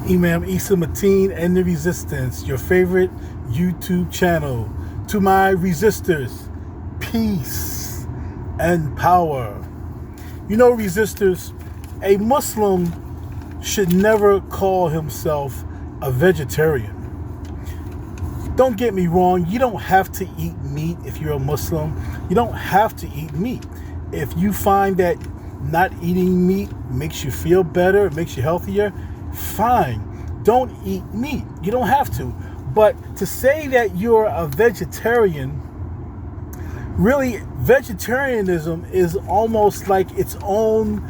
Imam Issa Mateen and the Resistance, your favorite YouTube channel. To my resistors, peace and power. You know, resistors, a Muslim should never call himself a vegetarian. Don't get me wrong, you don't have to eat meat if you're a Muslim. You don't have to eat meat. If you find that not eating meat makes you feel better, makes you healthier, fine. Don't eat meat. You don't have to. But to say that you're a vegetarian, really, vegetarianism is almost like its own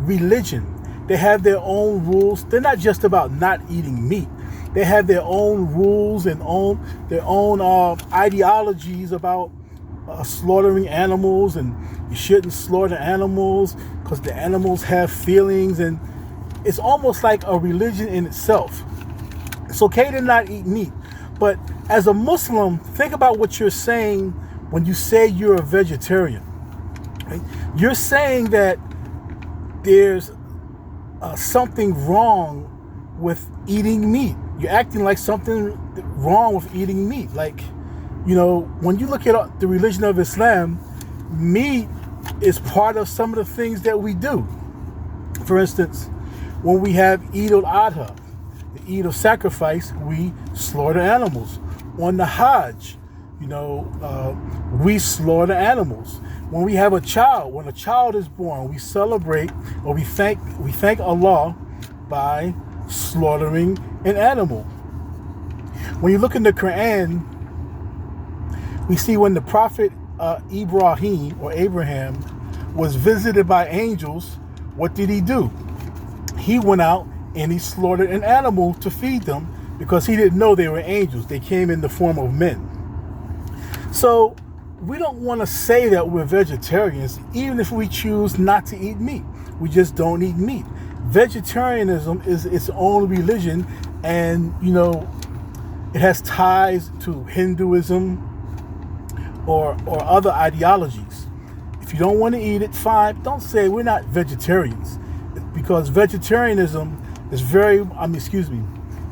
religion. They have their own rules. They're not just about not eating meat. They have their own rules and their own ideologies about slaughtering animals, and you shouldn't slaughter animals because the animals have feelings, and it's almost like a religion in itself. It's okay to not eat meat, but as a Muslim, think about what you're saying when you say you're a vegetarian. Right? You're saying that there's something wrong with eating meat. You're acting like something wrong with eating meat. Like, you know, when you look at the religion of Islam, meat is part of some of the things that we do. For instance, when we have Eid al-Adha, the Eid of sacrifice, we slaughter animals. On the Hajj, you know, we slaughter animals. When we have a child, when a child is born, we celebrate, or we thank Allah by slaughtering an animal. When you look in the Quran, we see when the prophet Ibrahim was visited by angels, what did he do? He went out and he slaughtered an animal to feed them because he didn't know they were angels. They came in the form of men. So we don't want to say that we're vegetarians, even if we choose not to eat meat. We just don't eat meat. Vegetarianism is its own religion, and, you know, it has ties to Hinduism or other ideologies. If you don't want to eat it, fine. Don't say we're not vegetarians, because vegetarianism is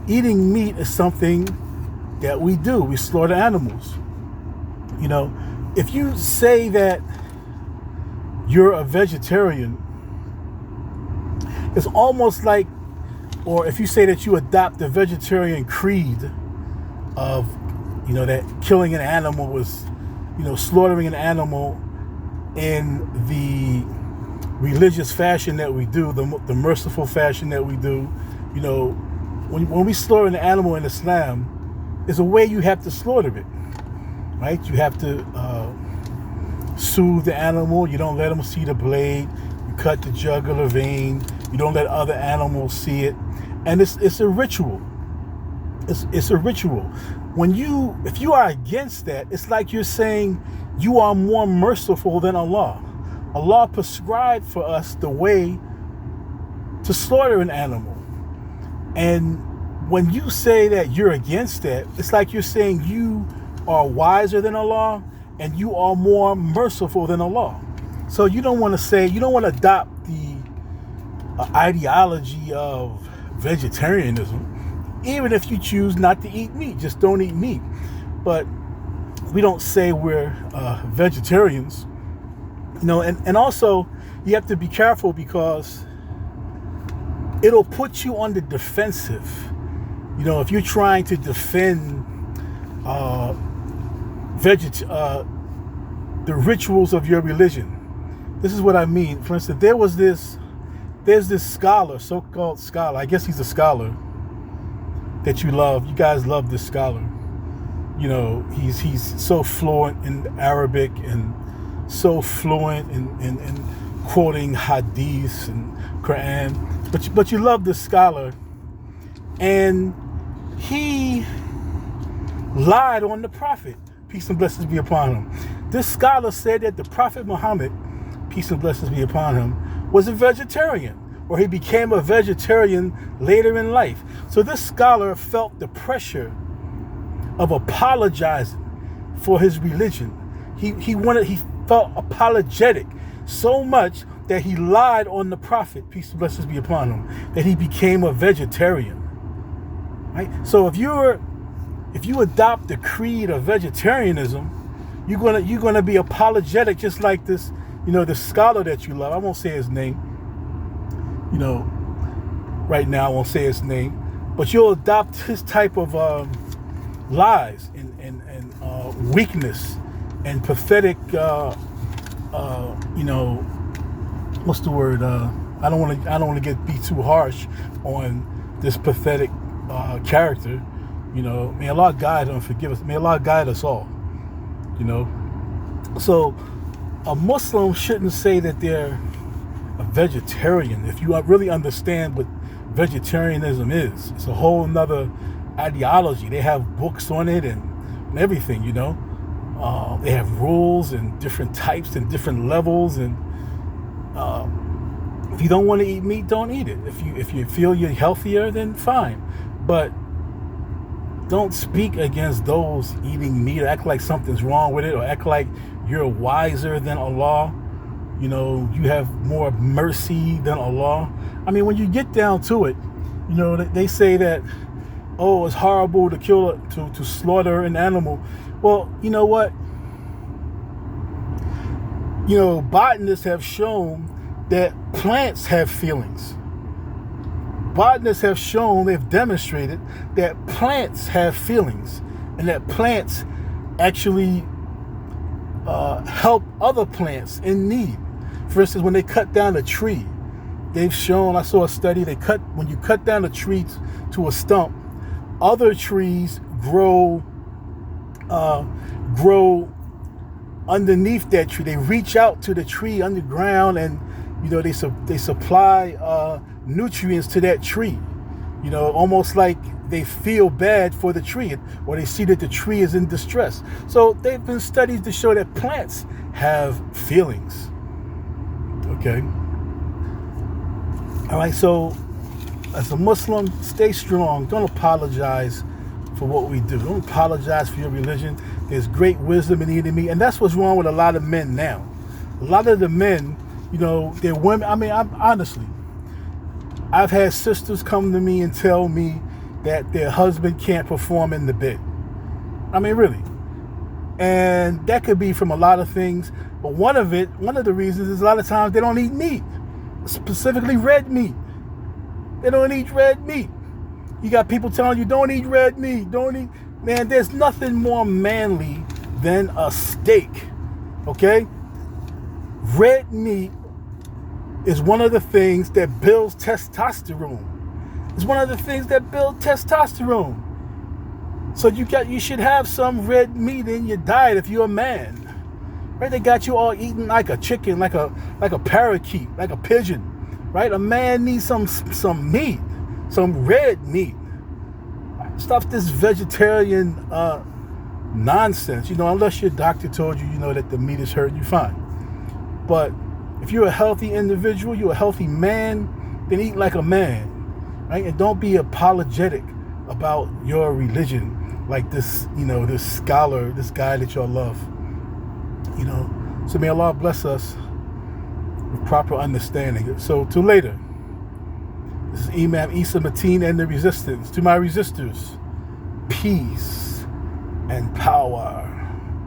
eating meat is something that we do. We slaughter animals. You know, if you say that you're a vegetarian, it's almost like, or if you say that you adopt the vegetarian creed of, you know, that killing an animal was, you know, slaughtering an animal in the religious fashion that we do, the merciful fashion that we do. You know, when we slaughter an animal in Islam, there's a way you have to slaughter it, right? You have to soothe the animal. You don't let them see the blade. You cut the jugular vein. You don't let other animals see it. And it's a ritual. It's a ritual. If you are against that, it's like you're saying you are more merciful than Allah. Allah prescribed for us the way to slaughter an animal. And when you say that you're against that, it's like you're saying you are wiser than Allah and you are more merciful than Allah. So you don't want to adopt the ideology of vegetarianism, even if you choose not to eat meat. Just don't eat meat. But we don't say we're vegetarians. You know, and also you have to be careful, because it'll put you on the defensive. You know, if you're trying to defend the rituals of your religion. This is what I mean. For instance, there's this scholar, so-called scholar. I guess he's a scholar that you love. You guys love this scholar. You know, he's so fluent in Arabic and so fluent in quoting hadiths and Quran. But you love this scholar, and he lied on the Prophet, peace and blessings be upon him. This scholar said that the Prophet Muhammad, peace and blessings be upon him, was a vegetarian, or he became a vegetarian later in life. So this scholar felt the pressure of apologizing for his religion. He felt apologetic so much that he lied on the Prophet, peace and blessings be upon him, that he became a vegetarian. right? So if you adopt the creed of vegetarianism, you're gonna be apologetic, just like this, the scholar that you love. I won't say his name, right now. I won't say his name, but you'll adopt his type of lies and weakness and pathetic. What's the word? I don't want to be too harsh on this pathetic character. May Allah guide and forgive us. May Allah guide us all. So a Muslim shouldn't say that they're a vegetarian. If you really understand what vegetarianism is, it's a whole nother ideology. They have books on it and everything. They have rules and different types and different levels. And if you don't want to eat meat, don't eat it. If you feel you're healthier, then fine. But don't speak against those eating meat, or act like something's wrong with it, or act like you're wiser than Allah. You have more mercy than Allah. I mean, when you get down to it, they say that, oh, it's horrible to slaughter an animal. Well, you know what? Botanists have shown that plants have feelings. Botanists have shown, they've demonstrated that plants have feelings, and that plants actually help other plants in need. For instance, when they cut down a tree, they've shown, I saw a study, when you cut down a tree to a stump, other trees grow underneath that tree. They reach out to the tree underground, and they supply nutrients to that tree. Almost like they feel bad for the tree, or they see that the tree is in distress. So they've been studies to show that plants have feelings. Okay. All right. So as a Muslim, stay strong. Don't apologize for what we do. Don't apologize for your religion. There's great wisdom in eating meat, and that's what's wrong with a lot of men now. A lot of the men, they're women. I mean, I've had sisters come to me and tell me that their husband can't perform in the bed. I mean, really. And that could be from a lot of things, but one of the reasons is a lot of times they don't eat meat, specifically red meat. They don't eat red meat. You got people telling you, don't eat red meat, don't eat. Man, there's nothing more manly than a steak, okay? Red meat is one of the things that builds testosterone. It's one of the things that builds testosterone. So you should have some red meat in your diet if you're a man. Right? They got you all eating like a chicken, like a parakeet, like a pigeon. Right? A man needs some meat, some red meat. Stop this vegetarian nonsense. Unless your doctor told you, that the meat is hurting you, fine. But if you're a healthy individual, you're a healthy man, then eat like a man, right? And don't be apologetic about your religion like this, this scholar, this guy that y'all love, So may Allah bless us with proper understanding. So till later, this is Imam Isa Mateen and the Resistance. To my resistors, peace and power.